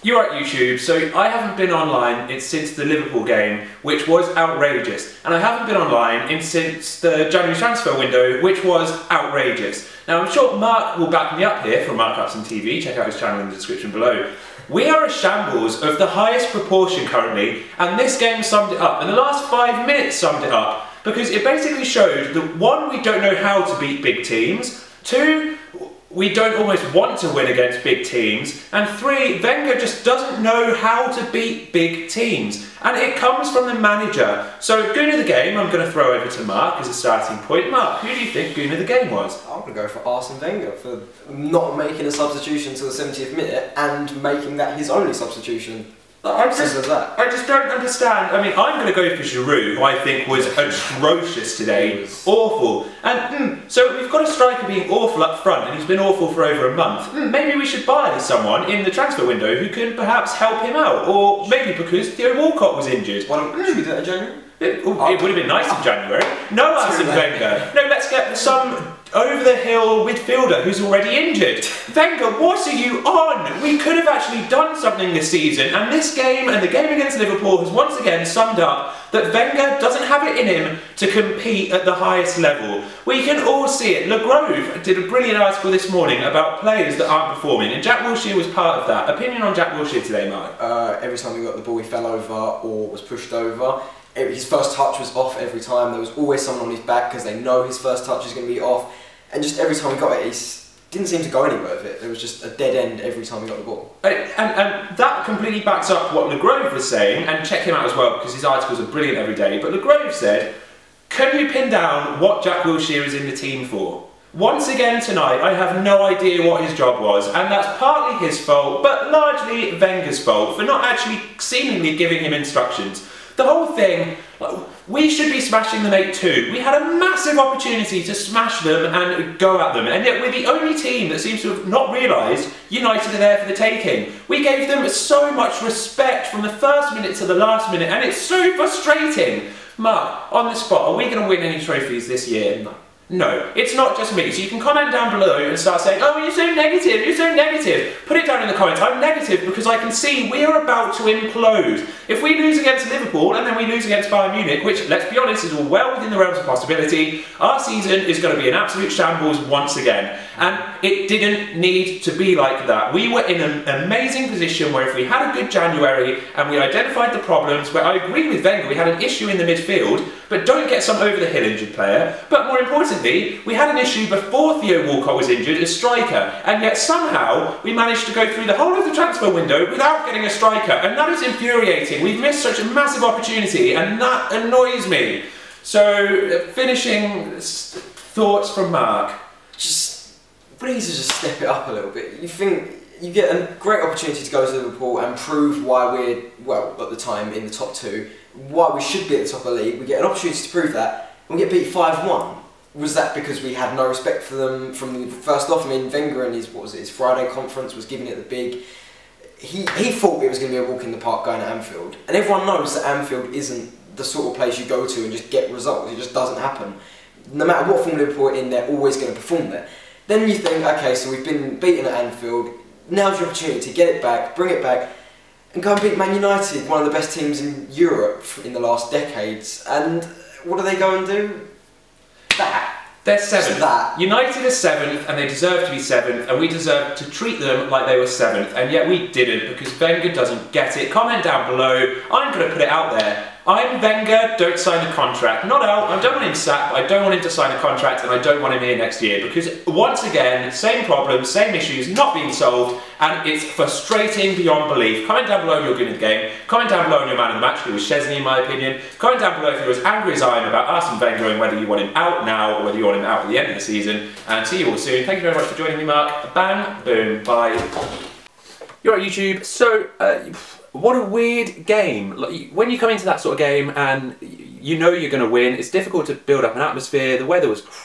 You're at YouTube, so I haven't been online since the Liverpool game, which was outrageous. And I haven't been online since the January transfer window, which was outrageous. Now I'm sure Mark will back me up here from Mark Upson TV, check out his channel in the description below. We are a shambles of the highest proportion currently, and this game summed it up, and the last 5 minutes summed it up, because it basically showed that 1, we don't know how to beat big teams, 2, we don't almost want to win against big teams, and 3, Wenger just doesn't know how to beat big teams. And it comes from the manager. So, goon of the game, I'm going to throw over to Mark as a starting point. Mark, who do you think goon of the game was? I'm going to go for Arsene Wenger for not making a substitution until the 70th minute and making that his only substitution. I just don't understand. I mean, I'm going to go for Giroud, who I think was atrocious today. Awful. And so we've got a striker being awful up front, and he's been awful for over a month. Maybe we should buy someone in the transfer window who can perhaps help him out. Or maybe because Theo Walcott was injured. Why don't we do that in January? It would have been nice in January. No Arsene Wenger. No, let's get some over-the-hill midfielder who's already injured. Wenger, what are you on? We could have actually done something this season, and this game and the game against Liverpool has once again summed up that Wenger doesn't have it in him to compete at the highest level. We can all see it. Le Grove did a brilliant article this morning about players that aren't performing, and Jack Wilshere was part of that. Opinion on Jack Wilshere today, Mark? Every time he got the ball, he fell over or was pushed over. His first touch was off every time. There was always someone on his back because they know his first touch is going to be off. And just every time he got it, he didn't seem to go anywhere with it. There was just a dead end every time he got the ball. And that completely backs up what Le Grove was saying, and check him out as well because his articles are brilliant every day. But Le Grove said, can you pin down what Jack Wilshere is in the team for? Once again tonight, I have no idea what his job was, and that's partly his fault, but largely Wenger's fault for not actually seemingly giving him instructions. The whole thing, we should be smashing them 8-2. We had a massive opportunity to smash them and go at them, and yet we're the only team that seems to have not realised United are there for the taking. We gave them so much respect from the first minute to the last minute, and it's so frustrating. Mark, on the spot, are we going to win any trophies this year? No. No, it's not just me. So you can comment down below and start saying, oh, you're so negative, you're so negative. Put it down in the comments. I'm negative because I can see we are about to implode. If we lose against Liverpool and then we lose against Bayern Munich, which, let's be honest, is all well within the realms of possibility, our season is going to be an absolute shambles once again. And it didn't need to be like that. We were in an amazing position where if we had a good January and we identified the problems, where I agree with Wenger, we had an issue in the midfield, but don't get some over-the-hill injured player. But more importantly, we had an issue before Theo Walcott was injured as striker, and yet somehow we managed to go through the whole of the transfer window without getting a striker, and that is infuriating. We've missed such a massive opportunity, and that annoys me. So, finishing thoughts from Mark. Please just step it up a little bit. You think you get a great opportunity to go to Liverpool and prove why we're, well, at the time, in the top 2, why we should be at the top of the league. We get an opportunity to prove that, and we get beat 5-1. Was that because we had no respect for them from the first off? I mean, Wenger in his, what was it, his Friday conference was giving it the big. He thought it was going to be a walk in the park going to Anfield. And everyone knows that Anfield isn't the sort of place you go to and just get results. It just doesn't happen. No matter what form Liverpool are in, they're always going to perform there. Then you think, okay, so we've been beaten at Anfield. Now's your opportunity to get it back, bring it back, and go and beat Man United, one of the best teams in Europe in the last decades. And what do they go and do? That. They're 7th. United are 7th, and they deserve to be 7th, and we deserve to treat them like they were 7th, and yet we didn't because Wenger doesn't get it. Comment down below. I'm going to put it out there. I'm Wenger, don't sign a contract. Not out, I don't want him sacked, but I don't want him to sign a contract, and I don't want him here next year because, once again, same problems, same issues, not being solved, and it's frustrating beyond belief. Comment down below if you're good at the game. Comment down below on your man of the match, who was Chesney in my opinion. Comment down below if you're as angry as I am about Arsene Wenger and whether you want him out now or whether you want him out at the end of the season. And see you all soon. Thank you very much for joining me, Mark. Bang, boom, bye. You're at YouTube, so what a weird game. Like, when you come into that sort of game and you know you're going to win, it's difficult to build up an atmosphere. The weather was